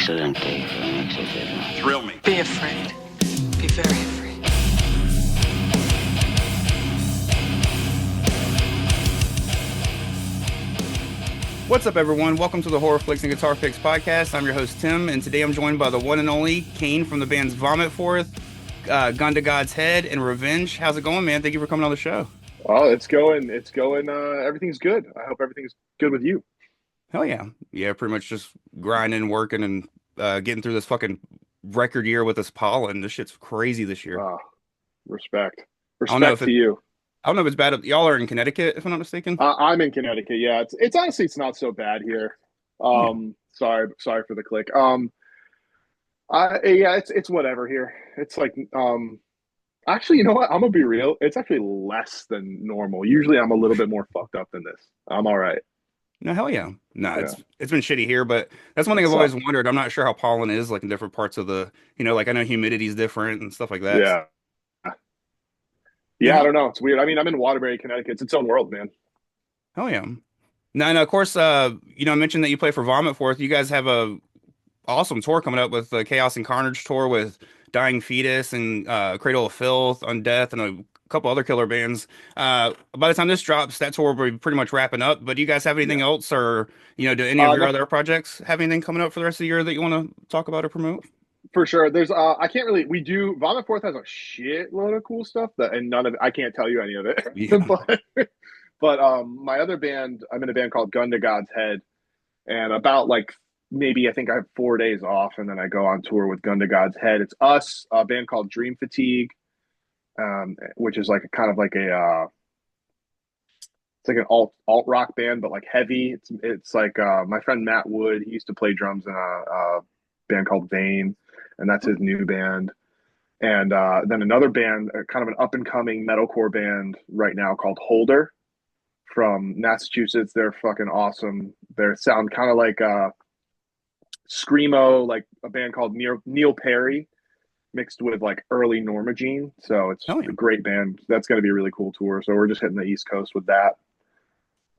excelente, etcétera. Thrill me. Be afraid. Be very afraid. What's up, everyone? Welcome to the Horror Flicks and Guitar Picks podcast. I'm your host, Tim, and today I'm joined by the one and only Kane from the bands Vomit Forth, Gun to God's Head, and Revenge. How's it going, man? Thank you for coming on the show. Oh, it's going. Everything's good. I hope everything's good with you. Hell yeah. Yeah, pretty much just grinding, working, and getting through this fucking record year with this pollen. This shit's crazy this year. Respect. I don't know Respect if to you. I don't know if it's bad. Y'all are in Connecticut, if I'm not mistaken. I'm in Connecticut. Yeah, it's honestly it's not so bad here. Sorry for the click. It's whatever here. It's like actually, you know what? I'm gonna be real. It's actually less than normal. Usually, I'm a little bit more fucked up than this. I'm all right. No, hell yeah. No, Yeah. it's been shitty here, but that's one thing I've always wondered. I'm not sure how pollen is like in different parts of the, like I know humidity is different and stuff like that. Yeah. Yeah, I don't know. It's weird. I mean, I'm in Waterbury, Connecticut. It's its own world, man. Hell yeah. Now, of course, I mentioned that you play for Vomit Forth. You guys have a awesome tour coming up with the Chaos and Carnage tour with Dying Fetus and Cradle of Filth, Undeath, and a couple other killer bands. By the time this drops, that tour will be pretty much wrapping up. But do you guys have anything else, or do any of your other projects have anything coming up for the rest of the year that you want to talk about or promote? For sure. There's I can't really we do Vomit Forth has a shitload of cool stuff and none of it I can't tell you any of it. Yeah. but my other band, I'm in a band called Gun to God's Head, and about like maybe I think I have 4 days off and then I go on tour with Gun to God's Head. It's us, a band called Dream Fatigue, which is like a kind of like a it's like an alt rock band, but like heavy. It's like my friend Matt Wood, he used to play drums in a band called Vane, and that's his new band. And then another band, kind of an up and coming metalcore band right now called Holder from Massachusetts. They're fucking awesome. They sound kind of like screamo, like a band called Neil Perry mixed with like early Norma Jean. So it's a great band. That's going to be a really cool tour. So we're just hitting the East Coast with that.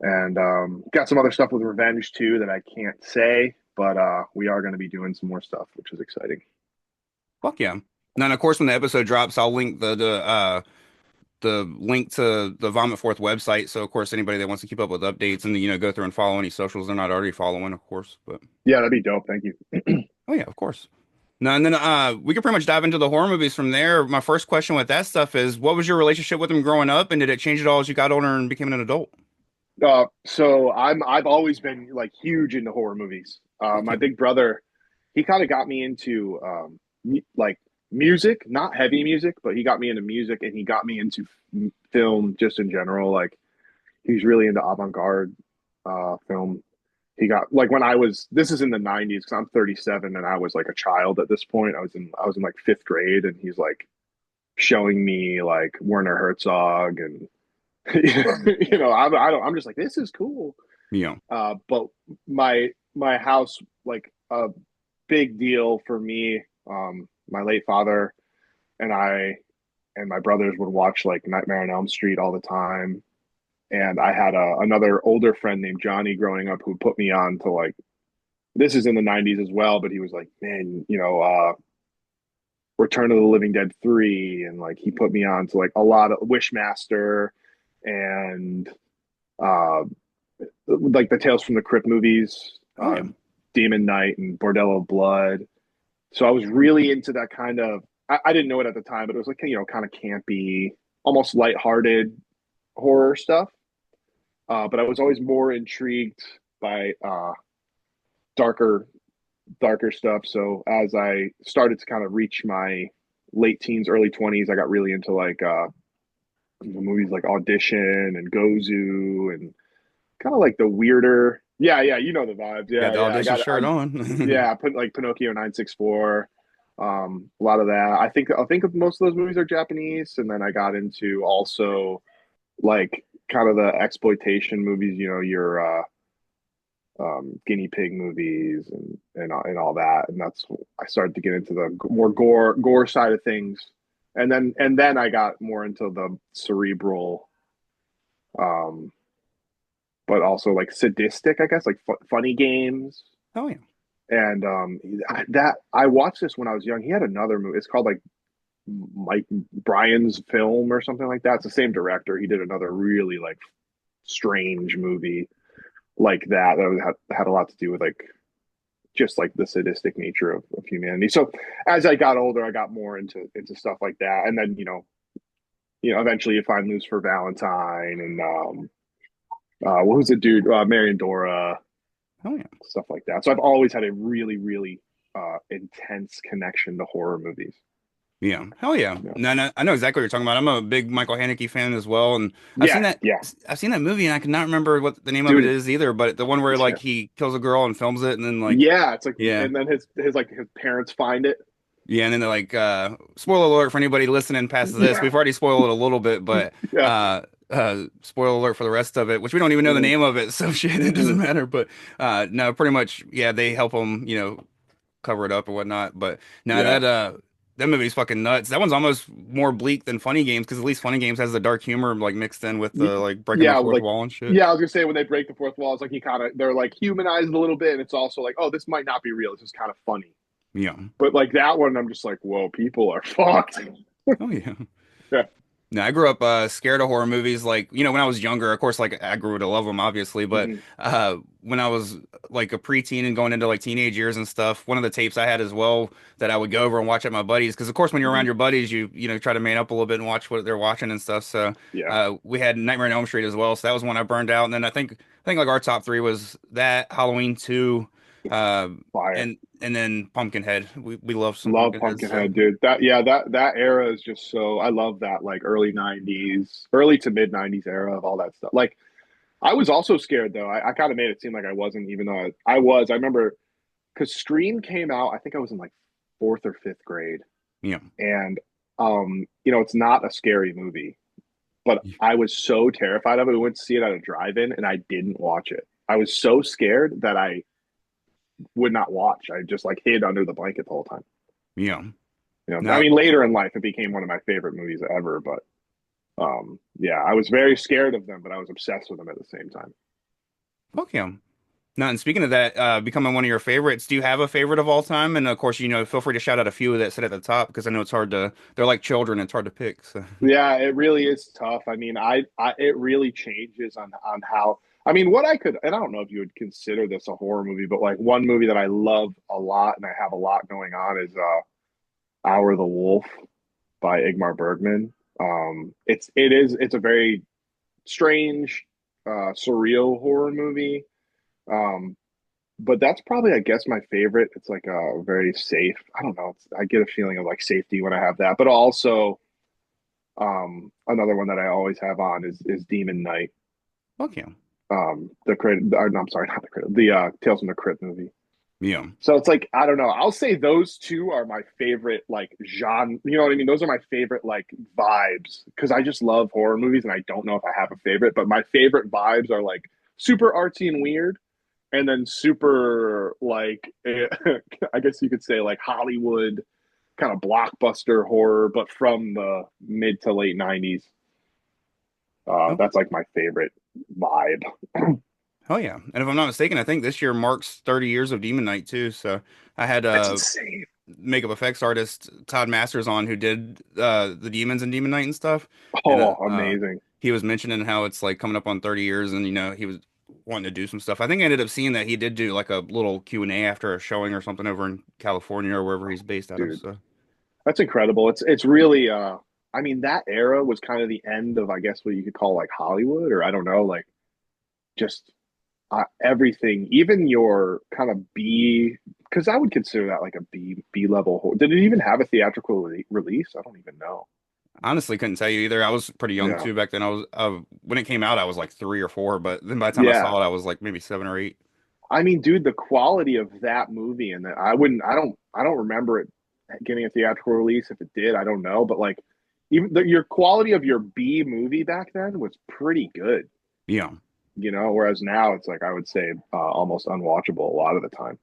And got some other stuff with Revenge too that I can't say, but we are going to be doing some more stuff, which is exciting. Fuck yeah. Now, and of course, when the episode drops, I'll link the link to the Vomit Forth website. So, of course, anybody that wants to keep up with updates and go through and follow any socials they're not already following, of course. But yeah, that'd be dope. Thank you. Oh yeah, of course. Now, and then we could pretty much dive into the horror movies from there. My first question with that stuff is, what was your relationship with them growing up, and did it change at all as you got older and became an adult? So I've always been like huge into horror movies. My big brother, he kind of got me into like music, not heavy music, but he got me into music and he got me into film just in general. Like he's really into avant-garde film. He got like this is in the 90s because I'm 37 and I was like a child at this point. I was in like 5th grade and he's like showing me like Werner Herzog and I'm just like, this is cool. Yeah. But my house, like a big deal for me. My late father and I and my brothers would watch like Nightmare on Elm Street all the time. And I had another older friend named Johnny growing up who put me on to like, this is in the 90s as well, but he was like, man, Return of the Living Dead 3. And like, he put me on to like a lot of Wishmaster and like the Tales from the Crypt movies, Demon Knight and Bordello of Blood. So I was really into that kind of, I didn't know it at the time, but it was like, kind of campy, almost lighthearted horror stuff. But I was always more intrigued by darker stuff. So as I started to kind of reach my late teens, early 20s, I got really into like movies like Audition and Gozu and kind of like the weirder. Yeah, you know the vibes. Yeah, the Audition shirt on. Yeah, I put like Pinocchio 964. A lot of that. I think of most of those movies are Japanese, and then I got into also like kind of the exploitation movies. Your guinea pig movies and all that, and that's I started to get into the more gore side of things, and then I got more into the cerebral, but also like sadistic, I guess, like funny games. Oh yeah. And that I watched this when I was young. He had another movie. It's called like Mike Bryan's Film or something like that. It's the same director. He did another really like strange movie like that had a lot to do with like just like the sadistic nature of humanity. So as I got older, I got more into stuff like that. And then eventually you find Lose for Valentine and what was the dude? Marion Dora, Oh yeah. stuff like that. So I've always had a really, really intense connection to horror movies. Yeah, hell yeah. Yeah, No, no, I know exactly what you're talking about. I'm a big Michael Haneke fan as well, and I've seen yeah, that. yeah. I've seen that movie, and I cannot remember what the name of it Dude, is either. But the one where like yeah. he kills a girl and films it, and then like, Yeah, it's like, yeah, and then his parents find it. yeah, and then they're like, spoiler alert for anybody listening past this. Yeah, We've already spoiled it a little bit, but yeah. spoiler alert for the rest of it, which we don't even know the Mm-hmm. name of it, so shit, it doesn't Mm-hmm. matter. But no, pretty much, yeah, they help him, cover it up or whatnot. But no, Yeah. that movie's fucking nuts. That one's almost more bleak than Funny Games because at least Funny Games has the dark humor like mixed in with the like breaking the Yeah, fourth like wall and shit. yeah, I was gonna say when they break the fourth wall, it's like they're like humanized a little bit, and it's also like, oh, this might not be real. This is kind of funny. Yeah. But like that one, I'm just like, whoa, people are fucked. Oh yeah. Yeah. No, I grew up scared of horror movies. Like, when I was younger, of course, like I grew to love them, obviously. But Hmm. when I was like a preteen and going into like teenage years and stuff, one of the tapes I had as well that I would go over and watch at my buddies, because of course, when you're around Hmm. your buddies, you try to man up a little bit and watch what they're watching and stuff. So Yeah. we had Nightmare on Elm Street as well. So that was one I burned out. And then I think like our top three was that Halloween 2, uh, Fire. and then Pumpkinhead. We love some Love Pumpkinhead. So Pumpkinhead, dude. That era is just so I love that like early '90s, early to mid '90s era of all that stuff. Like I was also scared though. I kind of made it seem like I wasn't, even though I was. I remember because Scream came out. I think I was in like fourth or fifth grade, yeah. and it's not a scary movie, but I was so terrified of it. We went to see it at a drive-in, and I didn't watch it. I was so scared that I would not watch. I just like hid under the blanket the whole time. Yeah. I No. mean, later in life, it became one of my favorite movies ever. But yeah, I was very scared of them, but I was obsessed with them at the same time. Fuck yeah. No, and speaking of that, becoming one of your favorites, do you have a favorite of all time? And of course, feel free to shout out a few that sit at the top because I know it's hard to, they're like children, it's hard to pick. So, Yeah, it really is tough. I mean, it really changes on how. I mean, what I could, and I don't know if you would consider this a horror movie, but like one movie that I love a lot and I have a lot going on is Hour of the Wolf by Ingmar Bergman. It's a very strange, surreal horror movie. Um, but that's probably, I guess, my favorite. It's like a very safe. I don't know. I get a feeling of like safety when I have that, but also another one that I always have on is Demon Knight. fuck yeah. The credit. No, I'm sorry, not the credit. The Tales from the Crypt movie. Yeah. So it's like I don't know. I'll say those two are my favorite like genre. You know what I mean? Those are my favorite like vibes because I just love horror movies and I don't know if I have a favorite, but my favorite vibes are like super artsy and weird, and then super like I guess you could say like Hollywood kind of blockbuster horror, but from the mid to late '90s. Oh, That's like my favorite vibe. hell yeah. And if I'm not mistaken, I think this year marks 30 years of Demon Knight too. So I had That's insane. makeup effects artist Todd Masters on who did the demons in Demon Knight and stuff. And Oh, amazing. he was mentioning how it's like coming up on 30 years and he was wanting to do some stuff. I think I ended up seeing that he did do like a little Q&A after a showing or something over in California or wherever he's based out of. Dude, So that's incredible. It's really I mean that era was kind of the end of I guess what you could call like Hollywood or I don't know, like just everything, even your kind of B because I would consider that like a B level. Did it even have a theatrical release? I don't even know. honestly couldn't tell you either. I was pretty young Yeah. too back then. I was when it came out I was like 3 or 4, but then by the time I Yeah. saw it I was like maybe 7 or 8. I mean, dude, the quality of that movie and that I don't remember it getting a theatrical release. If it did, I don't know. But like even your quality of your B movie back then was pretty good, Yeah. whereas now it's like I would say almost unwatchable a lot of the time.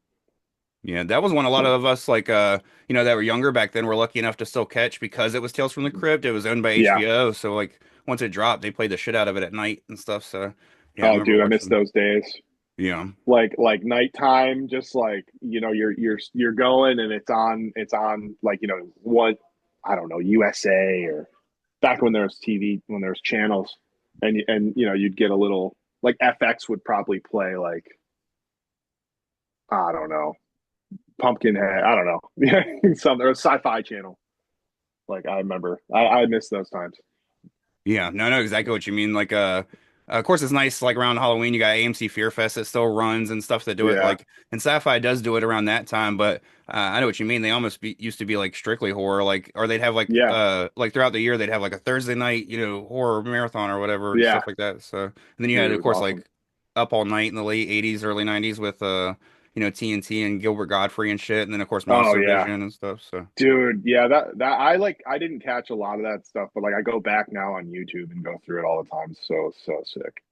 Yeah, that was one a lot So of us like that were younger back then were lucky enough to still catch because it was Tales from the Crypt. It was owned by yeah. HBO, so like once it dropped, they played the shit out of it at night and stuff. So yeah, I Oh, remember dude, I miss watching. those days. Yeah. like nighttime, just like you're going and it's on like what I don't know, USA or back when there was TV, when there was channels, and you'd get a little like FX would probably play like I don't know, Pumpkinhead, I don't know, yeah, some or Sci-Fi Channel. Like I remember, I miss those times. Yeah, no, I know exactly what you mean. Like, of course, it's nice. Like around Halloween, you got AMC Fear Fest that still runs and stuff that do it. Yeah, Like, and Sci-Fi does do it around that time. But I know what you mean. They almost used to be like strictly horror. Like, or they'd have yeah, like throughout the year, they'd have like a Thursday night, horror marathon or whatever and yeah. stuff like that. So, and then you had, Dude, it of was course, awesome. like Up All Night in the late '80s, early '90s with TNT and Gilbert Godfrey and shit, and then of course Oh Monster yeah, Vision and stuff. So. dude. Yeah, that I didn't catch a lot of that stuff, but like I go back now on YouTube and go through it all the time. So sick.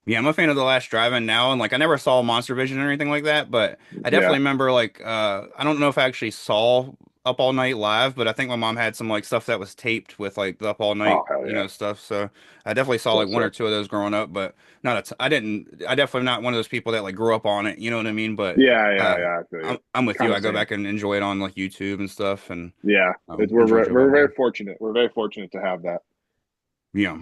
Yeah, I'm a fan of The Last Drive-In now, and like I never saw Monster Vision or anything like that, but I Yeah. definitely remember like I don't know if I actually saw Up All Night live, but I think my mom had some like stuff that was taped with like the Up All Oh Night, hell yeah, stuff. So I definitely saw so like one or sick. two of those growing up, but not a t I didn't. I definitely not one of those people that like grew up on it. You know what I mean? But Yeah, yeah, uh, yeah. I feel you. I'm with you. Kind I of go same. back and enjoy it on like YouTube and stuff, and Yeah, enjoy Joe we're Bob. very fortunate. We're very fortunate to have that. Yeah.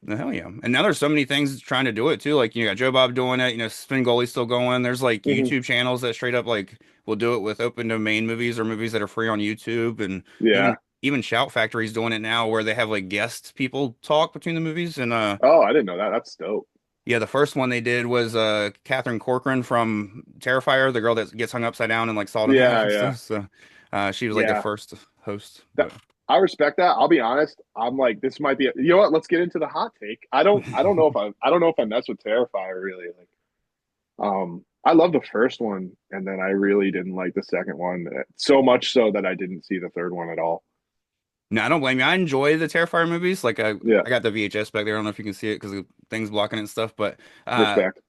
The hell yeah. And now there's so many things trying to do it too. Like you got Joe Bob doing it, Spin Goalie's still going. There's like Hmm. YouTube channels that straight up like will do it with open domain movies or movies that are free on YouTube and Yeah. even Shout Factory's doing it now where they have like guest people talk between the movies and Oh, I didn't know that. That's dope. yeah, the first one they did was Catherine Corcoran from Terrifier, the girl that gets hung upside down and like sawed in half Yeah, and yeah, stuff. So she was like the yeah. first host. That But I respect that. I'll be honest. I'm like, this might be. You know what? Let's get into the hot take. I don't know if I mess with Terrifier really. Like, I love the first one, and then I really didn't like the second one. So much so that I didn't see the third one at all. no, I don't blame you. I enjoy the Terrifier movies. Like Yeah, I got the VHS back there. I don't know if you can see it because the things blocking it and stuff, uh respect.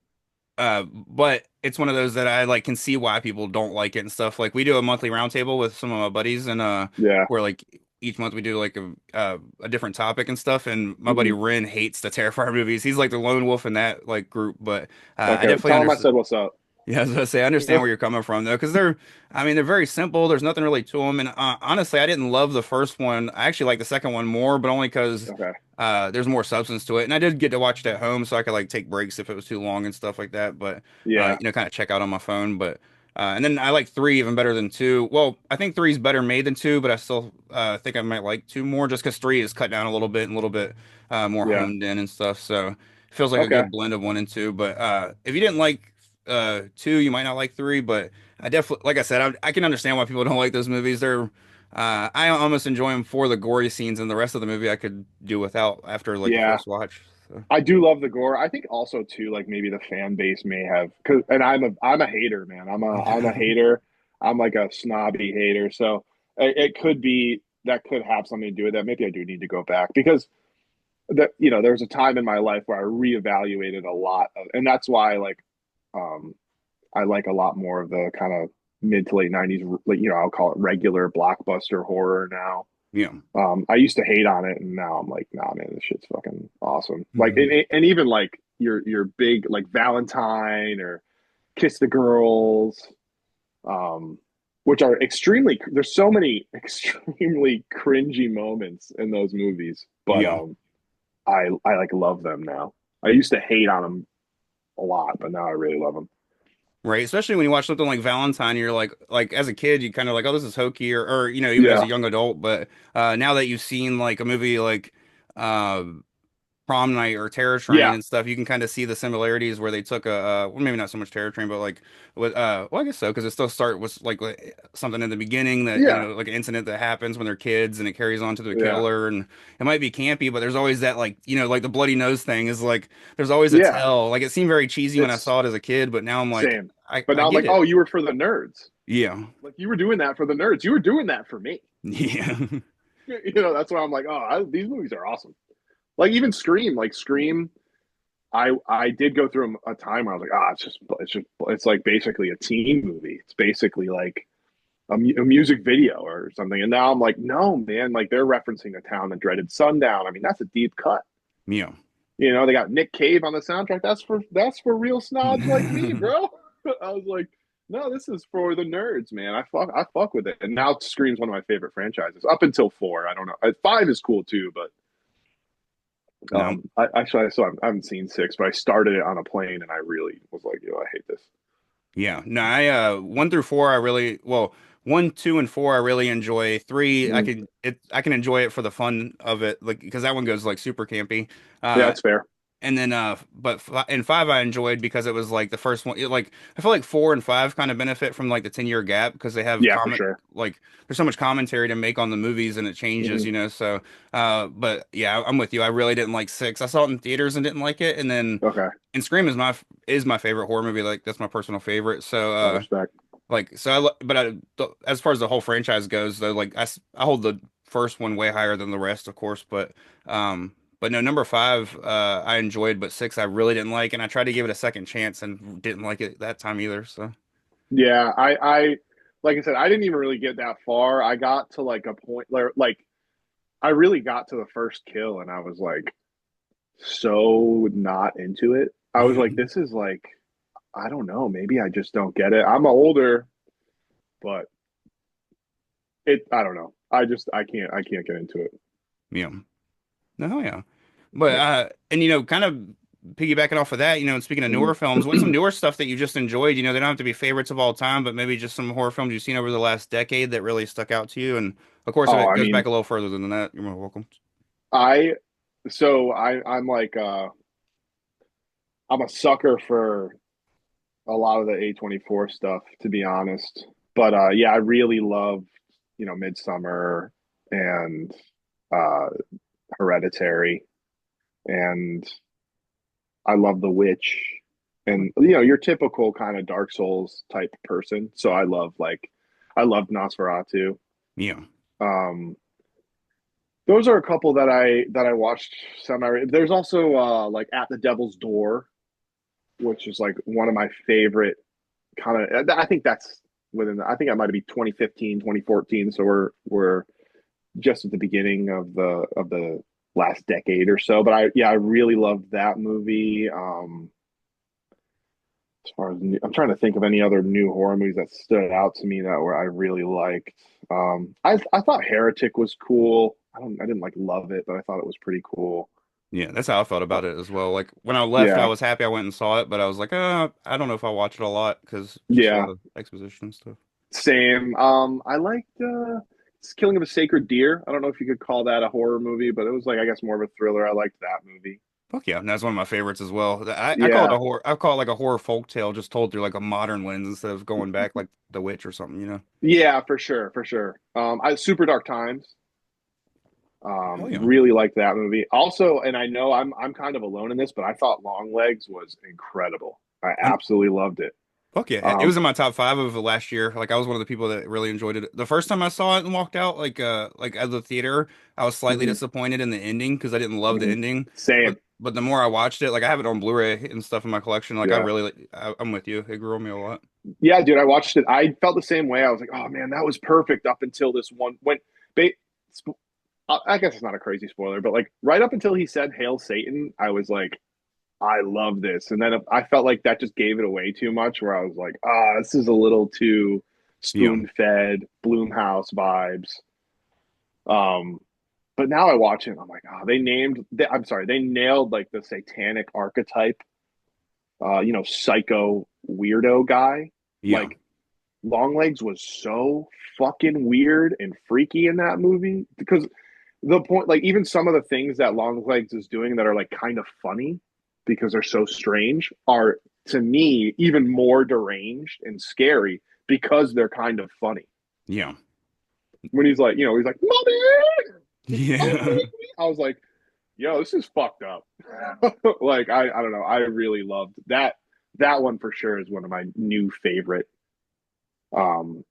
but it's one of those that I like can see why people don't like it and stuff. Like we do a monthly roundtable with some of my buddies and Yeah. where like each month we do like a different topic and stuff and my buddy Hmm. Ren hates the Terrifier movies. He's like the lone wolf in that like group, but I Okay. definitely Tell him I understand. said what's up. Yeah, I was gonna say, I understand where you're coming from though, because I mean, they're very simple. There's nothing really to them, and honestly, I didn't love the first one. I actually like the second one more, but only because Okay. there's more substance to it. And I did get to watch it at home, so I could like take breaks if it was too long and stuff like that. But Yeah. kind of check out on my phone. But and then I like three even better than two. Well, I think three's better made than two, but I still think I might like two more, just because three is cut down a little bit and a little bit more Yeah. honed in and stuff. So it feels like a Okay. good blend of one and two. But if you didn't like two, you might not like three, but I definitely, like I said, I can understand why people don't like those movies. I almost enjoy them for the gory scenes, and the rest of the movie I could do without after like the Yeah. first watch. So, I do love the gore. I think also too, like maybe the fan base may have, cause, and I'm a hater, man. I'm a hater. I'm like a snobby hater. So it could be that could have something to do with that. Maybe I do need to go back because there was a time in my life where I reevaluated a lot of, and that's why um, I like a lot more of the kind of mid to late '90s, like I'll call it regular blockbuster horror now. yeah. I used to hate on it, and now I'm like, nah, man, this shit's fucking awesome. Like, Mhm. and even like your big like Valentine or Kiss the Girls, um, which are extremely. There's so many extremely cringy moments in those movies, but Yeah. I like love them now. I used to hate on them a lot, but now I really love them. Right. Especially when you watch something like Valentine, you're like as a kid, you kind of like, oh, this is hokey, or even as a Yeah, young adult. But now that you've seen like a movie like uh, Prom Night or Terror Train yeah, and stuff, you can kind of see the similarities where they took well, maybe not so much Terror Train, but like with well, I guess so because it still start with like something in the beginning that yeah, like an incident that happens when they're kids and it carries on to the yeah. killer and it might be campy, but there's always that like like the bloody nose thing is like there's always a Yeah, tell. Like it seemed very cheesy when I it's saw it as a kid, but now I'm like same. I But I now I'm get like, it. oh, you were for the nerds. Yeah. Like you were doing that for the nerds. You were doing that for me. Yeah. That's why I'm like, these movies are awesome. Like even Scream, I did go through a time where I was like, it's like basically a teen movie. It's basically like a music video or something. And now I'm like, no, man, like they're referencing a town that dreaded sundown. I mean, that's a deep cut. Yeah. You know, they got Nick Cave on the soundtrack. That's for real snobs like me, bro. I was like, no, this is for the nerds, man. I fuck with it. And now Scream's one of my favorite franchises. Up until four, I don't know. Five is cool too, but No. I haven't seen six, but I started it on a plane and I really was like, yo, I hate this. Yeah, no, I one through four I really well one, two, and four I really enjoy. Three Mm. I can enjoy it for the fun of it, like because that one goes like super campy. Yeah, Uh, that's fair. and then but and five I enjoyed because it was like the first one. Like I feel like four and five kind of benefit from like the 10-year gap because they have Yeah, for comment sure. like there's so much commentary to make on the movies and it changes, Hmm. you know. So but yeah, I'm with you. I really didn't like six. I saw it in theaters and didn't like it, and then. Okay, And Scream is my favorite horror movie. Like that's my personal favorite. So I respect. like so but as far as the whole franchise goes though, like I hold the first one way higher than the rest, of course. But no, number five I enjoyed, but six I really didn't like, and I tried to give it a second chance and didn't like it that time either. So Yeah, I like I said, I didn't even really get that far. I got to like a point where like I really got to the first kill and I was like so not into it. I was yeah. like, this is like, I don't know, maybe I just don't get it. I'm older, but I don't know. I can't get into it. Yeah. No, yeah. But Yeah. and kind of piggybacking off of that, and speaking of newer Mhm. films, what's some newer stuff that you just enjoyed? They don't have to be favorites of all time, but maybe just some horror films you've seen over the last decade that really stuck out to you. And of course, if Oh, it I goes back mean, a little further than that, you're more welcome. I I'm like I'm a sucker for a lot of the A24 stuff, to be honest. But yeah, I really love, Midsummer and uh Hereditary, and I love The Witch, and your typical kind of Dark Souls type person. So I loved Nosferatu. Yeah. Um, those are a couple that I watched semi. There's also like At the Devil's Door, which is like one of my favorite kind of. I think that's I think that might be 2015, 2014. So we're just at the beginning of the last decade or so. But I really loved that movie. As far as I'm trying to think of any other new horror movies that stood out to me that were I really liked. I thought Heretic was cool. I didn't like love it, but I thought it was pretty cool. Yeah, that's how I felt Uh, about it as well. Like when I left, I yeah, was happy I went and saw it, but I was like, I don't know if I watch it a lot because just a yeah, lot of exposition and stuff. same. I liked Killing of a Sacred Deer. I don't know if you could call that a horror movie, but it was like I guess more of a thriller. I liked that movie. Fuck yeah, and that's one of my favorites as well. I call it Yeah, a horror. I call it like a horror folk tale, just told through like a modern lens instead of going back like The Witch or something. yeah, for sure, for sure. I Super Dark Times. Hell yeah. Really liked that movie. Also, and I know I'm kind of alone in this, but I thought Longlegs was incredible. I absolutely loved it. Fuck yeah. It Um, was in my top five of the last year. Like I was one of the people that really enjoyed it. The first time I saw it and walked out, like at the theater, I was slightly mhm, disappointed in the ending because I didn't love the mhm. ending. Same. But the more I watched it, like I have it on Blu-ray and stuff in my collection. Like I Yeah. really I'm with you. It grew on me a lot. Yeah, dude, I watched it. I felt the same way. I was like, oh man, that was perfect up until this one when ba- I guess it's not a crazy spoiler, but like right up until he said "Hail Satan," I was like, I love this. And then I felt like that just gave it away too much, where I was like, this is a little too Yeah. spoon-fed Bloomhouse vibes. Um, but now I watch it, and I'm like, I'm sorry, they nailed like the satanic archetype, psycho weirdo guy. Yeah. Like Longlegs was so fucking weird and freaky in that movie because the point, like even some of the things that Longlegs is doing that are like kind of funny because they're so strange are to me even more deranged and scary because they're kind of funny. Yeah. When he's like, "Mommy, Yeah. I was like, yo, this is fucked up. Like I don't know. I really loved that. That one for sure is one of my new favorite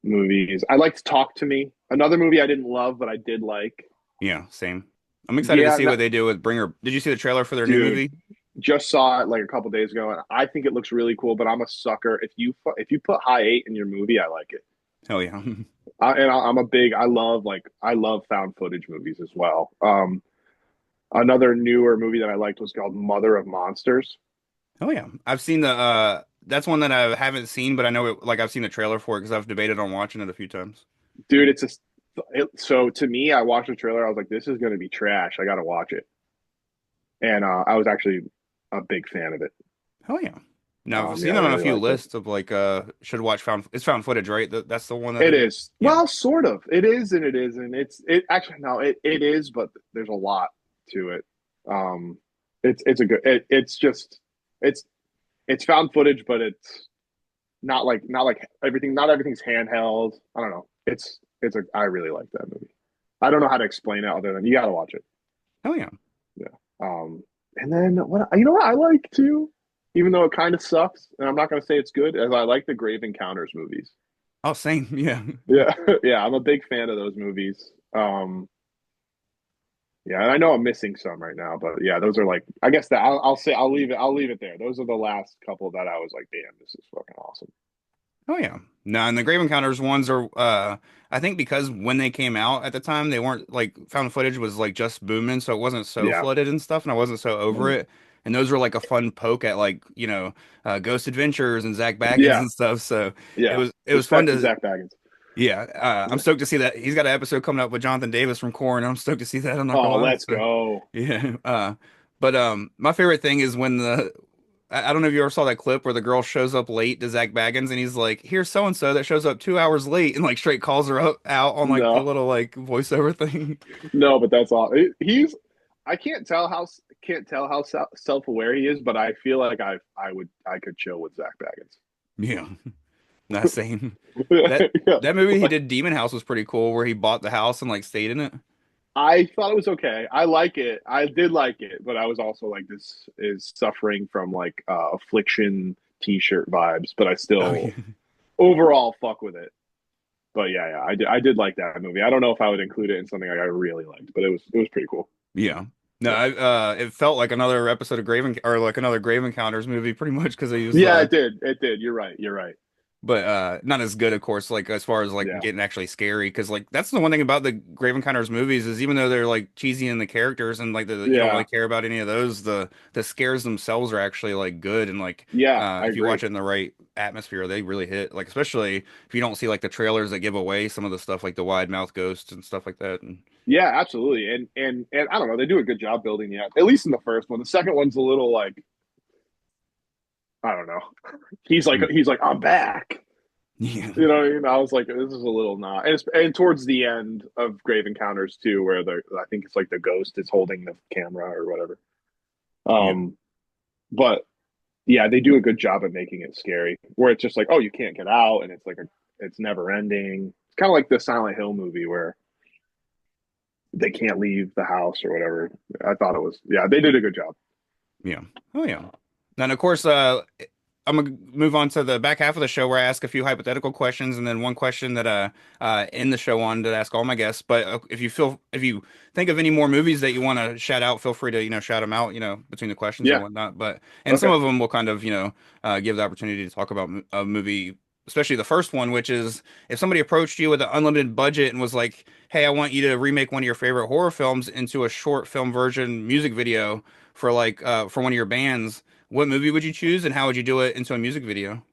movies. I liked Talk to Me. Another movie I didn't love, but I did like. Yeah. Same. I'm excited to Yeah, see what they do with Bringer. Did you see the trailer for their new dude, movie? just saw it like a couple days ago, and I think it looks really cool. But I'm a sucker. If you put high eight in your movie, I like it. Hell yeah. I'm a big. I love found footage movies as well. Another newer movie that I liked was called Mother of Monsters. Oh yeah, I've seen the that's one that I haven't seen, but I know it, like I've seen the trailer for it because I've debated on watching it a few times. Dude, so to me, I watched the trailer. I was like, this is going to be trash. I got to watch it. And I was actually a big fan of it. Oh yeah. Now I've Yeah, seen I it on a really few liked it. lists of like should watch found footage, right? That's the one that It it is. is. Yeah. Well, sort of. It is and it isn't. It actually no, it is, but there's a lot to it. Um it's a good it's just it's it's found footage, but it's not like everything not everything's handheld. I don't know. It's a I really like that movie. I don't know how to explain it other than you gotta watch it. Oh yeah. Yeah. And then what you know what I like too, even though it kind of sucks, and I'm not gonna say it's good, as I like the Grave Encounters movies. Oh same. Yeah. Yeah, yeah, I'm a big fan of those movies. Yeah, and I know I'm missing some right now, but yeah, those are like I guess that I'll say I'll leave it there. Those are the last couple that I was like, damn, this is fucking awesome. Oh yeah. No, and the Grave Encounters ones are I think because when they came out at the time they weren't like found footage was like just booming, so it wasn't so Yeah, flooded and stuff, and I wasn't so over mhm. it. And those were like a fun poke at like, Ghost Adventures and Zach Baggins Yeah, and stuff. So yeah. it was fun Respect to to Zach Baggins. yeah, I'm Yeah. stoked to see that he's got an episode coming up with Jonathan Davis from Korn. I'm stoked to see that. I'm not gonna Oh, lie. let's So go. yeah, but my favorite thing is when I don't know if you ever saw that clip where the girl shows up late to Zach Baggins and he's like, "Here's so and so that shows up 2 hours late," and like straight calls her out on like the No, little like voiceover thing. no, but that's all. He's I can't tell how self aware he is, but I feel like I could chill with Zach Baggins. Yeah, not saying that Yeah. that movie he Like, did Demon House was pretty cool where he bought the house and like stayed in it. I thought it was okay. I like it. I did like it, but I was also like, this is suffering from like affliction t-shirt vibes, but I Oh yeah, still overall fuck with it. But yeah, I did like that movie. I don't know if I would include it in something like I really liked, but it was pretty cool. yeah. No, Yeah. it felt like another episode of or like another Grave Encounters movie, pretty much because he was Yeah, it did. It did. You're right. You're right. but not as good, of course, like as far as like Yeah. getting actually scary, because like that's the one thing about the Grave Encounters movies is even though they're like cheesy in the characters and like you don't really Yeah. care about any of those, the scares themselves are actually like good, and like Yeah, I if you agree. watch it in the right atmosphere, they really hit, like especially if you don't see like the trailers that give away some of the stuff like the wide mouth ghosts and stuff like that. And Yeah, absolutely. And I don't know, they do a good job building the at least in the first one. The second one's a little like I don't know. He's like I'm back. yeah, You know what I mean? I was like, this is a little not. And towards the end of Grave Encounters too, where I think it's like the ghost is holding the camera or whatever. yeah, Um, but yeah, they do a good job at making it scary. Where it's just like, oh, you can't get out, and it's never ending. It's kind of like the Silent Hill movie where they can't leave the house or whatever. I thought it was, yeah, they did a good job. yeah. Oh yeah. And of course, I'm gonna move on to the back half of the show where I ask a few hypothetical questions and then one question that in the show on to ask all my guests. But if you think of any more movies that you want to shout out, feel free to shout them out between the questions and Yeah. whatnot. But and some Okay. of them will kind of give the opportunity to talk about a movie. Especially the first one, which is if somebody approached you with an unlimited budget and was like, "Hey, I want you to remake one of your favorite horror films into a short film version music video for for one of your bands." What movie would you choose and how would you do it into a music video?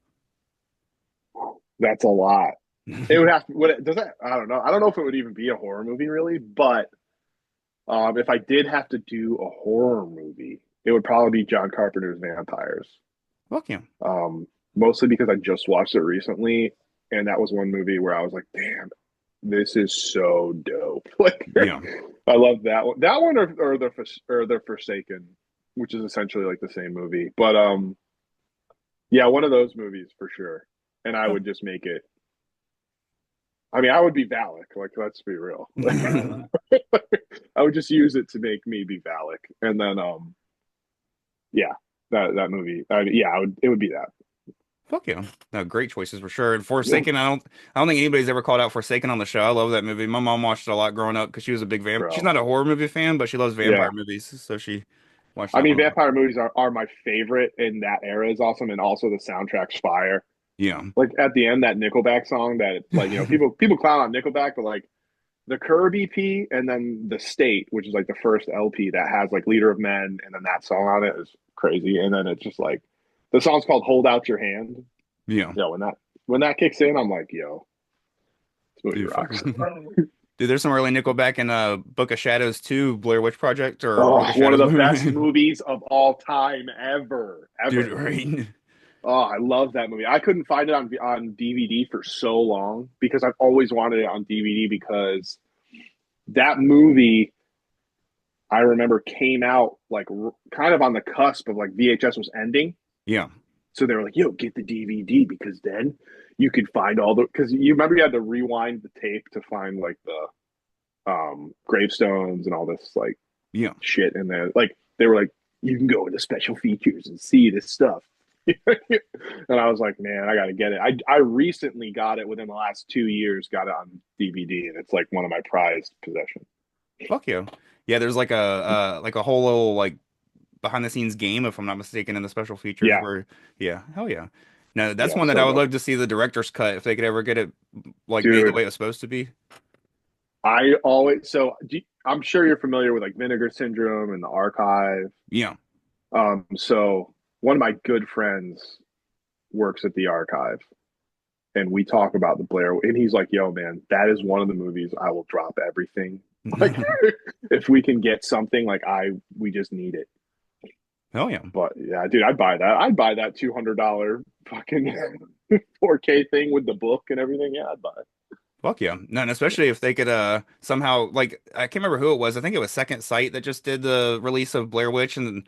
That's a lot. It would have to, what does that, I don't know. I don't know if it would even be a horror movie really, but if I did have to do a horror movie, it would probably be John Carpenter's Vampires. Fuck yeah. Mostly because I just watched it recently, and that was one movie where I was like, "Damn, this is so dope!" Like, Yeah. I love that one, or the Forsaken, which is essentially like the same movie. But yeah, one of those movies for sure. And I would just make it. I mean, I would be Valak. Like, let's be real. I would just use it to make me be Valak, and then yeah, that movie. Yeah, I would. It would be that. Fuck yeah. No, great choices for sure. And Yeah, Forsaken, I don't think anybody's ever called out Forsaken on the show. I love that movie. My mom watched it a lot growing up because she was a big she's bro. not a horror movie fan, but she loves Yeah. vampire movies. So she watched I that mean, one a lot. vampire movies are my favorite, and that era is awesome, and also the soundtrack's fire. Yeah. Like at the end, that Nickelback song that like people clown on Nickelback, but like the Curb EP and then the State, which is like the first LP that has like Leader of Men, and then that song on it is crazy. And then it's just like the song's called "Hold Out Your Hand." Yeah. Yo, when that kicks in, I'm like, yo, this movie Dude, rocks. fucking dude, there's some early Nickelback in Book of Shadows 2, Blair Witch Project or Book Oh, of one of Shadows the best movie. movies of all time ever, Dude, ever. right? Oh, I love that movie. I couldn't find it on DVD for so long because I've always wanted it on DVD because that movie I remember came out like kind of on the cusp of like VHS was ending. Yeah. So they were like, "Yo, get the DVD because then you could find all the because you remember you had to rewind the tape to find like the gravestones and all this like Yeah. shit in there. Like they were like, you can go into special features and see this stuff." And I was like, man, I gotta get it. I recently got it within the last 2 years, got it on DVD, and it's like one of my prized possessions. Fuck yeah. Yeah, there's like a whole little like behind the scenes game, if I'm not mistaken, in the special features Yeah, where yeah, hell yeah. No, that's yeah, one that so I would good. love to see the director's cut if they could ever get it like made the Dude, way it was supposed to be. I always I'm sure you're familiar with like Vinegar Syndrome and the Archive. Yeah. So one of my good friends works at the Archive, and we talk about the Blair, and he's like, "Yo, man, that is one of the movies I will drop everything. Like, if we can get something, like we just need it." Hell yeah. But yeah, dude, I'd buy that. I'd buy that $200 fucking 4K thing with the book and everything. Yeah, I'd buy it. Fuck yeah. No, and especially if they could somehow like I can't remember who it was. I think it was Second Sight that just did the release of Blair Witch and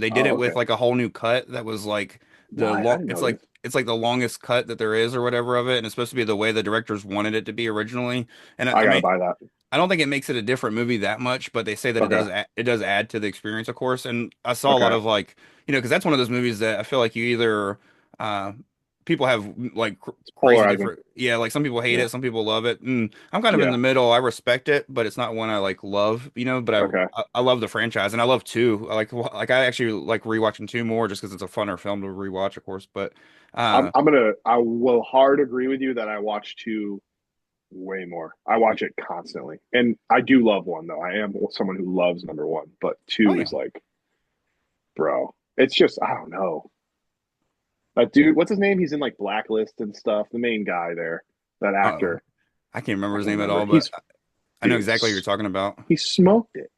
they did Oh, it with okay. like a whole new cut that was like the Why? I long didn't know this. it's like the longest cut that there is or whatever of it and it's supposed to be the way the directors wanted it to be originally. And I I gotta mean buy that. I don't think it makes it a different movie that much, but they say that Okay. it does add to the experience, of course. And I saw a lot Okay. of like, because that's one of those movies that I feel like you either uh people have like It's crazy polarizing. different, yeah, like some people hate Yeah. it, some people love it. And I'm kind of in Yeah. the middle. I respect it, but it's not one I like love, but Okay. I love the franchise and I love two. Like I actually like rewatching two more just because it's a funner film to rewatch, of course. But I'm uh I'm gonna I will hard agree with you that I watch two way more. I watch it constantly. And I do love one though. I am someone who loves number one, but oh two yeah. is like, bro. It's just I don't know. That dude, what's his name? He's in like Blacklist and stuff. The main guy there, that Uh-oh. actor. I can't remember I his can't name at remember. all, but I know Dude, exactly what you're talking about. he smoked it.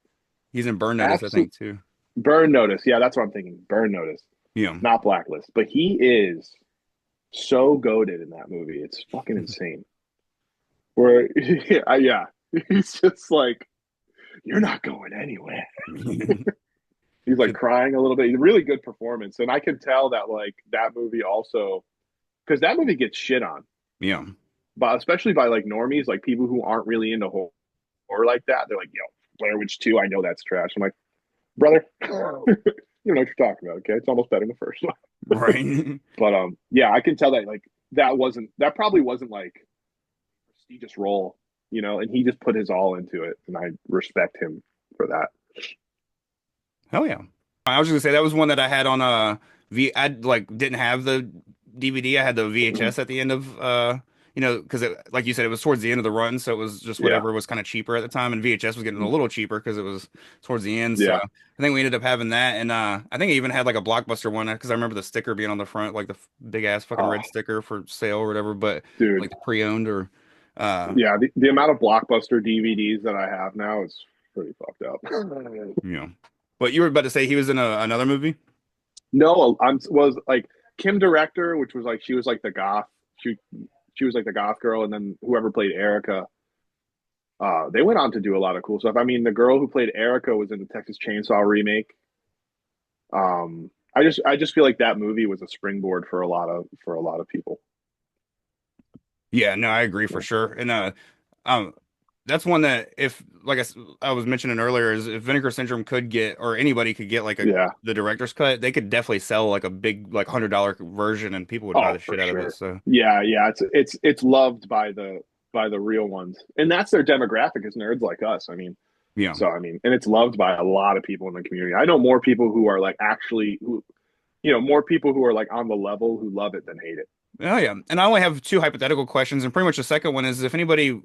He's in Burn Notice, I Absolute think, too. Burn Notice. Yeah, that's what I'm thinking. Burn Notice, Yeah. not Blacklist. But he is so goaded in that movie. It's fucking insane. Where, yeah, he's just like, you're not going anywhere. He's like Shit. crying a little bit. He's a really good performance, and I can tell that like that movie also because that movie gets shit on, Yeah. but especially by like normies, like people who aren't really into horror like that. They're like, "Yo, Blair Witch 2, I know that's trash." I'm like, brother, you know what you're talking about. Okay, it's almost better than the first one. Right. But yeah, I can tell that like that probably wasn't like a prestigious role, and he just put his all into it, and I respect him for that. Hell yeah. I was just gonna say that was one that I had on I like didn't have the DVD. I had the VHS at the end of because like you said, it was towards the end of the run, so it was just Yeah, whatever was kind of cheaper at the time, and VHS was getting a little cheaper because it was towards the end. So yeah. I think we ended up having that, and I think I even had like a Blockbuster one because I remember the sticker being on the front, like the big ass fucking Oh, red sticker for sale or whatever, but dude. like the pre-owned or uh Yeah, the amount of Blockbuster DVDs that I have now is pretty fucked up. you know. But you were about to say he was in another movie? No, was like Kim Director, which was like she was like the goth. She was like the goth girl, and then whoever played Erica, they went on to do a lot of cool stuff. I mean, the girl who played Erica was in the Texas Chainsaw remake. I just feel like that movie was a springboard for a lot of people. Yeah, no, I agree for Yeah, sure. And um that's one that if like I was mentioning earlier is if Vinegar Syndrome could get or anybody could get like a yeah. the director's cut, they could definitely sell like a big like $100 version and people would buy Oh, the for shit out of it. sure. So, Yeah, yeah. It's loved by the real ones, and that's their demographic is nerds like us. I mean, yeah. so I mean, and it's loved by a lot of people in the community. I know more people who are like actually who, more people who are like on the level who love it than hate it. Oh yeah. And I only have two hypothetical questions and pretty much the second one is if anybody,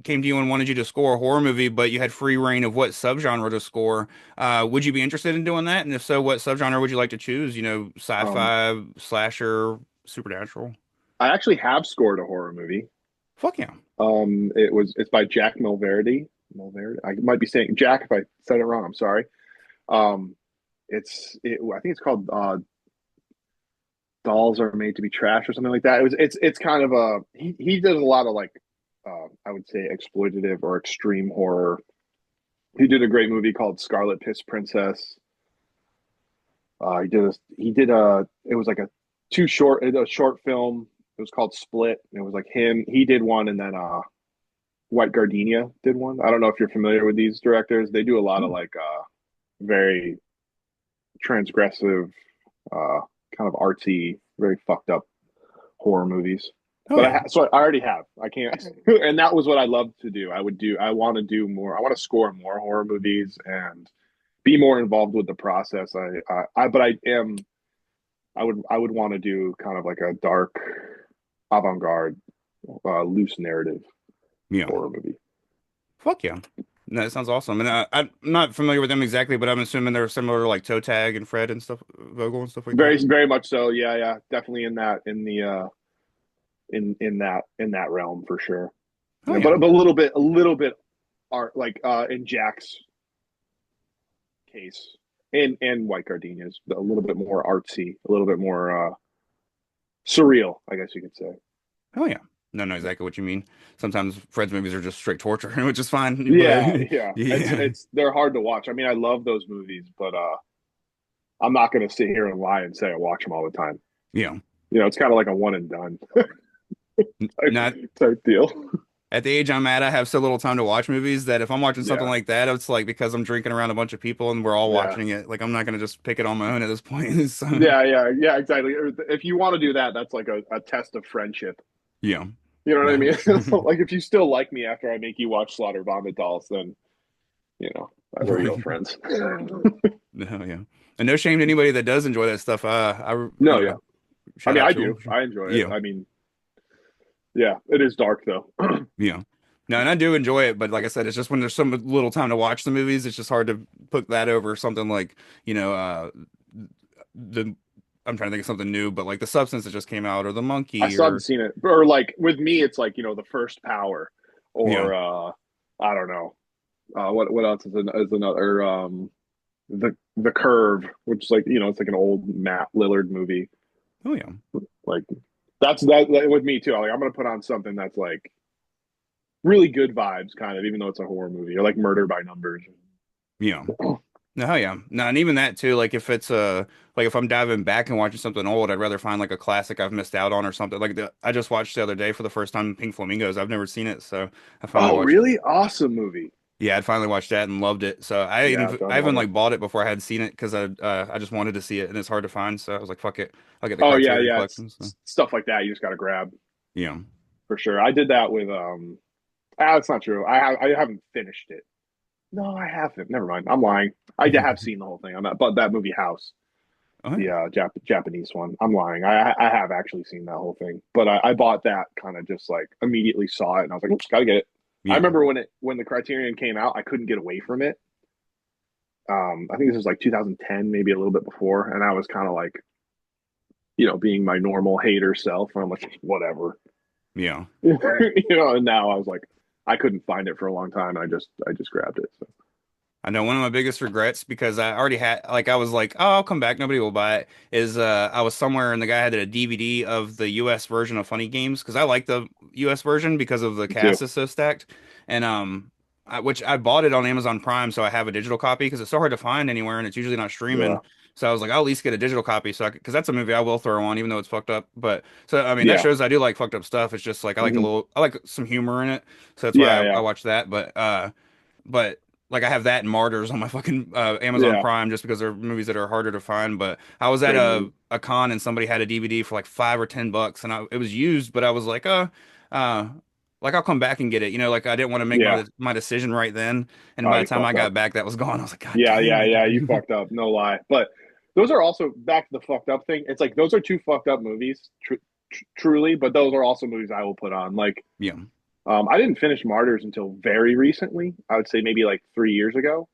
came to you and wanted you to score a horror movie, but you had free reign of what subgenre to score, would you be interested in doing that? And if so, what subgenre would you like to choose? Um, Sci-fi, slasher, supernatural. I actually have scored a horror movie. Fuck yeah. It's by Jack Milverdi. Milverdi. I might be saying Jack if I said it wrong. I'm sorry. Um, I think it's called Dolls Are Made to Be Trash or something like that. It's kind of a he does a lot of like I would say exploitative or extreme horror. He did a great movie called Scarlet Piss Princess. He did a it was like a short film. It was called Split. It was like him. He did one, and then White Gardenia did one. I don't know if you're familiar with these directors. They do a lot of like very transgressive, uh, kind of artsy, very fucked up horror movies. Oh But yeah. so I already have. I can't, and that was what I love to do. I want to do more. I want to score more horror movies and be more involved with the process. But I am. I would want to do kind of like a dark, avant-garde, loose narrative Yeah. horror movie. Fuck yeah. No, that sounds awesome. And I'm not familiar with them exactly, but I'm assuming they're similar to like Toe Tag and Fred and stuff, Vogel and stuff like that. Very much so. Yeah, yeah, definitely in the in that realm for sure. Oh Yeah, yeah. but a little bit art like in Jack's case and White Gardenia's a little bit more artsy, a little bit more surreal, I guess you could say. Oh yeah. No, no, exactly what you mean. Sometimes Fred's movies are just straight torture, which is fine. But Yeah, yeah. yeah. It's they're hard to watch. I mean, I love those movies, but I'm not gonna sit here and lie and say I watch them all the time. Yeah. It's kind of like a one and done type, Not type deal. at the age I'm at, I have so little time to watch movies that if I'm watching something Yeah, like that, it's like because I'm drinking around a bunch of people and we're all yeah. watching it. Like I'm not gonna just pick it on my own at this point. So Yeah, exactly. If you want to do that, that's like a test of friendship. yeah. You know what I No. mean? So, like if you still like me after I make you watch Slaughter Vomit Dolls, then we're real friends. No, yeah. And no shame to anybody that does enjoy that stuff. No, yeah. I shout mean, out I to do. them. I enjoy it. Yeah. I mean, yeah, it is dark though. Yeah. No, and I do enjoy it, but like I said, it's just when there's some little time to watch the movies, it's just hard to put that over something like, the I'm trying to think of something new, but like the Substance that just came out or the I Monkey still haven't or seen it, or like with me, it's like the First Power, yeah. or I don't know, what else is another the Curve, which is like it's like an old Matt Lillard movie. Oh yeah. Like that with me too. Like I'm gonna put on something that's like really good vibes, kind of, even though it's a horror movie, or like Murder by Numbers. Yeah. No, hell yeah. No, and even that too, like if it's like if I'm diving back and watching something old, I'd rather find like a classic I've missed out on or something. I just watched the other day for the first time Pink Flamingos. I've never seen it, so I finally Oh, watched really? Awesome movie. yeah, I'd finally watched that and loved it. So Yeah, I done even love it. like bought it before I had seen it because I just wanted to see it and it's hard to find. So I was like, fuck it. I'll get the Oh yeah, Criterion yeah. collection. So Stuff like that you just got to grab yeah. for sure. I did that with That's not true. I haven't finished it. No, I haven't. Never mind. I'm lying. I have seen the whole thing. But that movie House, Oh the yeah. Japanese one. I'm lying. I have actually seen that whole thing. But I bought that kind of just like immediately saw it and I was like, oops, gotta get it. I Yeah. remember when the Criterion came out, I couldn't get away from it. I think this was like 2010, maybe a little bit before, and I was kind of like, being my normal hater self, and I'm like, whatever, Yeah. And now I was like, I couldn't find it for a long time, and I just grabbed it. So. I know one of my biggest regrets because I already had like I was like, oh, I'll come back, nobody will buy it. Is I was somewhere and the guy had a DVD of the US version of Funny Games because I like the US version because of the Me too. cast is so stacked. And which I bought it on Amazon Prime, so I have a digital copy because it's so hard to find anywhere and it's usually not Yeah, streaming. So I was like, I'll at least get a digital copy so because that's a movie I will throw on even though it's fucked up. But so I mean that yeah, shows I do like fucked up stuff. It's just like hmm I like some humor in it, so that's why yeah, I yeah, watch that. But like I have that and Martyrs on my fucking Amazon yeah. Prime just because they're movies that are harder to find. But I was at Great movie. a con and somebody had a DVD for like $5 or $10 and it was used, but I was uh, like I'll come back and get it. Like I didn't want to make Yeah. my decision right then. And Oh, by the you time I fucked got up. back, that was gone. I was like, God Yeah, damn yeah, it. yeah. You fucked up. No lie. But those are also back to the fucked up thing. It's like those are two fucked up movies, truly. But those are also movies I will put on. Like Yeah. I didn't finish Martyrs until very recently. I would say maybe like 3 years ago.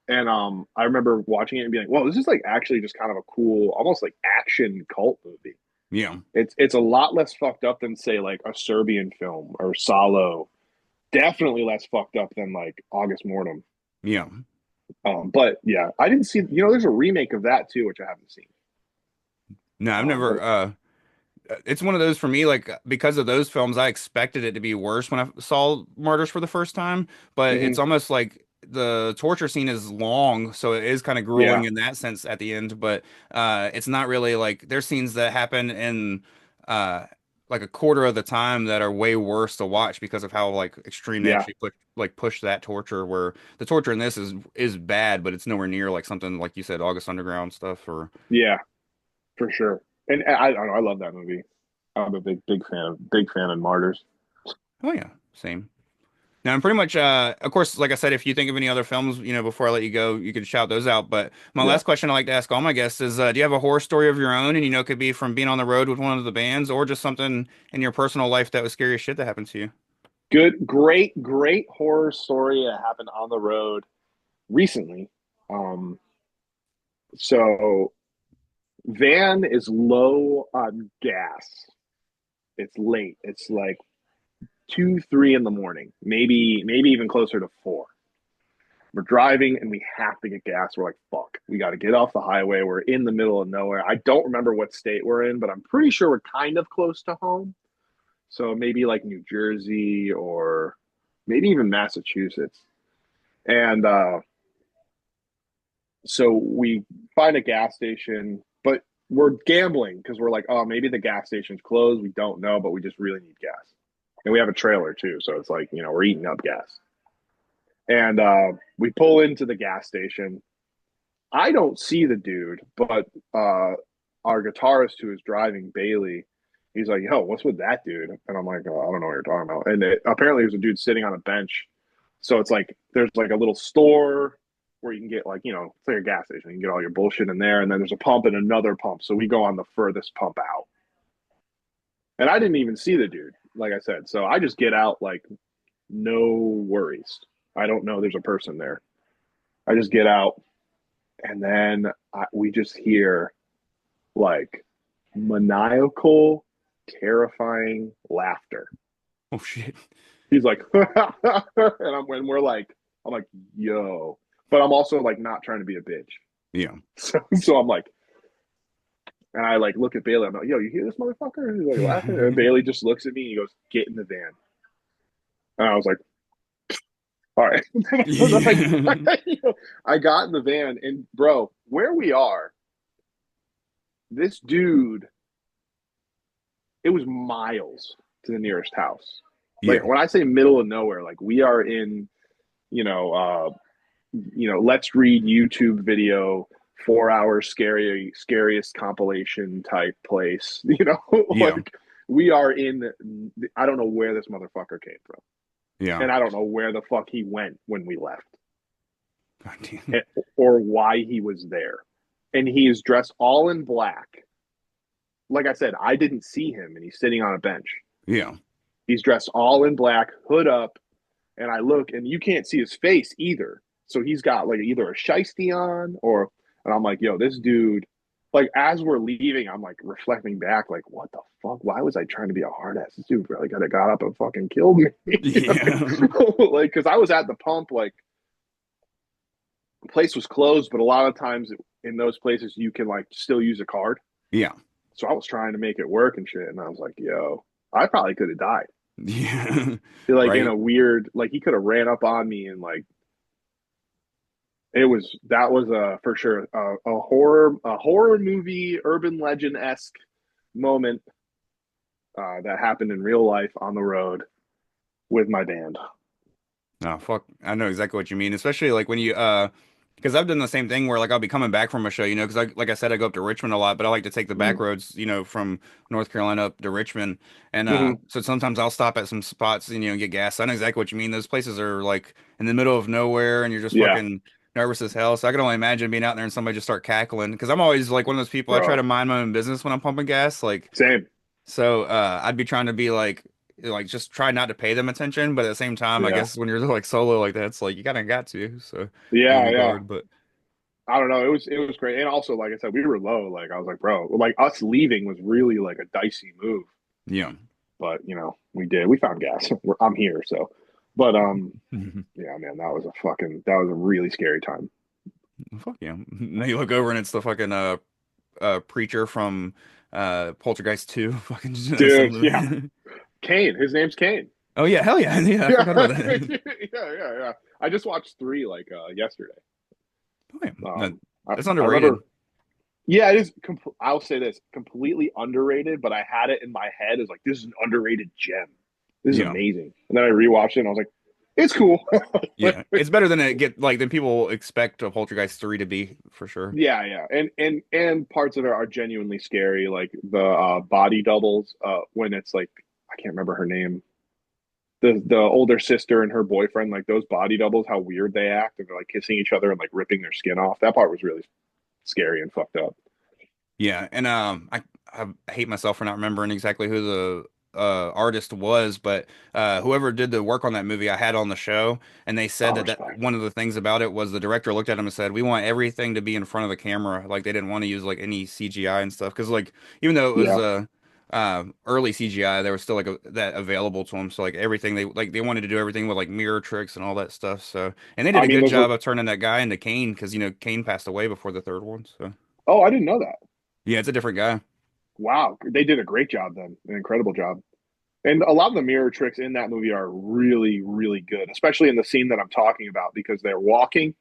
And I remember watching it and being like, "Well, this is like actually just kind of a cool, almost like action cult movie." Yeah. It's a lot less fucked up than say like a Serbian film or Salo. Definitely less fucked up than like August Mortem. Yeah. But yeah, I didn't see. There's a remake of that too, which I haven't seen. No, I've But never it's one of those for me, like because of those films, I expected it to be worse when I saw Martyrs for the first time, but it's mhm, almost like the torture scene is long, so it is kind of yeah, grueling in that sense at the end, but it's not really like there's scenes that happen in uh like a quarter of the time that are way worse to watch because of how like extreme they yeah, actually push that torture, where the torture in this is bad, but it's nowhere near like something like you said, August Underground stuff or yeah, for sure. And I don't know. I love that movie. I'm a big fan of Martyrs. oh yeah, same. Now, I'm pretty much, of course, like I said, if you think of any other films, before I let you go, you could shout those out. But my Yeah. last question I like to ask all my guests is, do you have a horror story of your own? And, it could be from being on the road with one of the bands or just something in your personal life that was scary as shit that happened to you. Good, great horror story that happened on the road recently. Um, so van is low on gas. It's late. It's like 2, 3 in the morning, maybe even closer to 4. We're driving and we have to get gas. We're like, fuck, we got to get off the highway. We're in the middle of nowhere. I don't remember what state we're in, but I'm pretty sure we're kind of close to home. So maybe like New Jersey or maybe even Massachusetts. And so we find a gas station, but we're gambling because we're like, oh, maybe the gas station's closed. We don't know, but we just really need gas. And we have a trailer too. So it's like, we're eating up gas. And we pull into the gas station. I don't see the dude, but our guitarist who is driving, Bailey, he's like, yo, what's with that dude? And I'm like, oh, I don't know what you're talking about. And apparently there's a dude sitting on a bench. So it's like there's like a little store where you can get like, it's like a gas station. You can get all your bullshit in there. And then there's a pump and another pump. So we go on the furthest pump out. And I didn't even see the dude, like I said. So I just get out like no worries. I don't know there's a person there. I just get out and then we just hear like maniacal, terrifying laughter. Oh, shit. He's like, and when we're like, I'm like, yo, but I'm also like not trying to be a bitch. Yeah. So I'm like, and I like look at Bailey. I'm like, yo, you hear this motherfucker? He's like laughing, and Bailey just looks at me and he goes, get in the van. And I was like, all right. Yeah. I got in the van, and bro, where we are, this dude, it was miles to the nearest house. Like Yeah. when I say middle of nowhere, like we are in, you know, uh, let's read YouTube video, 4 hour scariest compilation type place. Yeah. Like we are in. I don't know where this motherfucker came from, Yeah. and I don't know where the fuck he went when we left, God damn. or why he was there. And he is dressed all in black. Like I said, I didn't see him, and he's sitting on a bench. Yeah. He's dressed all in black, hood up, and I look, and you can't see his face either. So he's got like either a shiesty on, and I'm like, yo, this dude. Like as we're leaving, I'm like reflecting back, like, what the fuck? Why was I trying to be a hard ass? This dude really could have got up and fucking killed me. Yeah. Like, because I was at the pump, like the place was closed, but a lot of times in those places you can like still use a card. Yeah. So I was trying to make it work and shit, and I was like, yo, I probably could have died. Yeah. Like in Right. a weird, like he could have ran up on me and like that was for sure a horror movie urban legend esque moment that happened in real life on the road with my band. No, fuck. I know exactly what you mean, especially like when you because I've done the same thing where like I'll be coming back from a show, because like I said, I go up to Richmond a lot, but I like to take the back Mm-hmm. roads, from North Carolina up to Richmond. And Mm-hmm. so sometimes I'll stop at some spots and get gas. I know exactly what you mean. Those places are like in the middle of nowhere and you're just Yeah, fucking nervous as hell. So I can only imagine being out there and somebody just start cackling because I'm always like one of those people I try to bro. mind my own business when I'm pumping gas. Like Same. so I'd be trying to be like like just try not to pay them attention, but at the same time, I Yeah. guess when you're like solo like that, it's like you kind of got to. So in Yeah, yeah. regard, but I don't know. It was great. And also, like I said, we were low. Like I was like, bro, like us leaving was really like a dicey move. yeah. But we did. We found gas. I'm here, so. But yeah, man, that was a really scary time. Fuck yeah. Now you look over and it's the fucking preacher from Poltergeist 2. Fucking Dude, yeah. Kane. His name's Kane. Oh yeah, hell yeah. Yeah, I Yeah. forgot about that. Yeah. I just watched 3 like yesterday. Oh, yeah. That's I underrated. remember. Yeah, it is. I'll say this: completely underrated. But I had it in my head as like, this is an underrated gem. This is Yeah. amazing. And then I rewatched it, and I was like, it's cool. Yeah. It's better than than people expect a Poltergeist 3 to be, for sure. Yeah, yeah, and parts of it are genuinely scary, like the body doubles. When it's like, I can't remember her name, the older sister and her boyfriend, like those body doubles, how weird they act, and they're like kissing each other and like ripping their skin off. That part was really scary and fucked up. Yeah, and I hate myself for not remembering exactly who the artist was, but whoever did the work on that movie, I had on the show, and they said Oh, that respect. one of the things about it was the director looked at him and said, "We want everything to be in front of the camera." Like they didn't want to use like any CGI and stuff because like even though it was Yeah, early CGI, there was still like that available to them. So like everything they wanted to do everything with like mirror tricks and all that stuff. So and they did I a mean good those were. job of turning that guy into Kane because Kane passed away before the third one. So Oh, I didn't know that. yeah, it's a different guy. Wow, they did a great job then, an incredible job. And a lot of the mirror tricks in that movie are really, really good, especially in the scene that I'm talking about because they're walking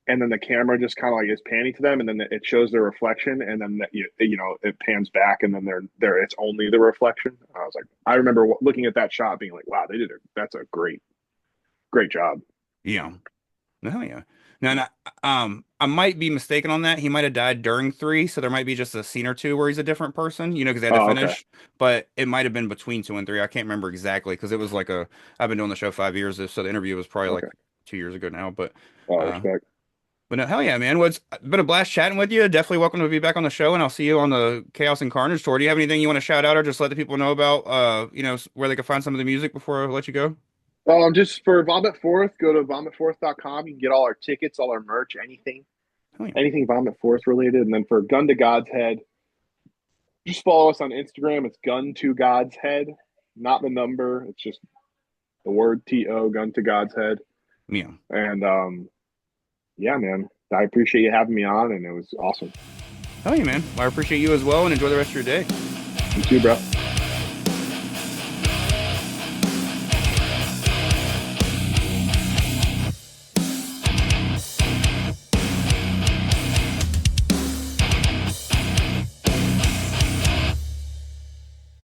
and then the camera just kind of like is panning to them and then it shows their reflection and then it pans back and then they're it's only the reflection. I was like, I remember looking at that shot being like, wow, that's a great job. Yeah. Oh yeah. No, I might be mistaken on that. He might have died during 3, so there might be just a scene or two where he's a different person, because they had to Oh, okay. finish. But it might have been between 2 and 3. I can't remember exactly because it was like I've been doing the show 5 years, so the interview was probably like Okay. 2 years ago now. Oh, Uh, respect. but no, hell yeah, man. Well, it's been a blast chatting with you. Definitely welcome to be back on the show, and I'll see you on the Chaos and Carnage tour. Do you have anything you want to shout out or just let the people know about, where they can find some of the music before I let you go? Just for Vomit Forth, go to vomitforth.com. You can get all our tickets, all our merch, Hell yeah. anything Vomit Forth related. And then for Gun to God's Head, just follow us on Instagram. It's Gun to God's Head, not the number. It's just the word TO, Gun to God's Head. Yeah. And yeah, man, I appreciate you having me on, and it was awesome. Hell yeah, man. Well, I appreciate you as well, and enjoy the rest of your day. You too, bro.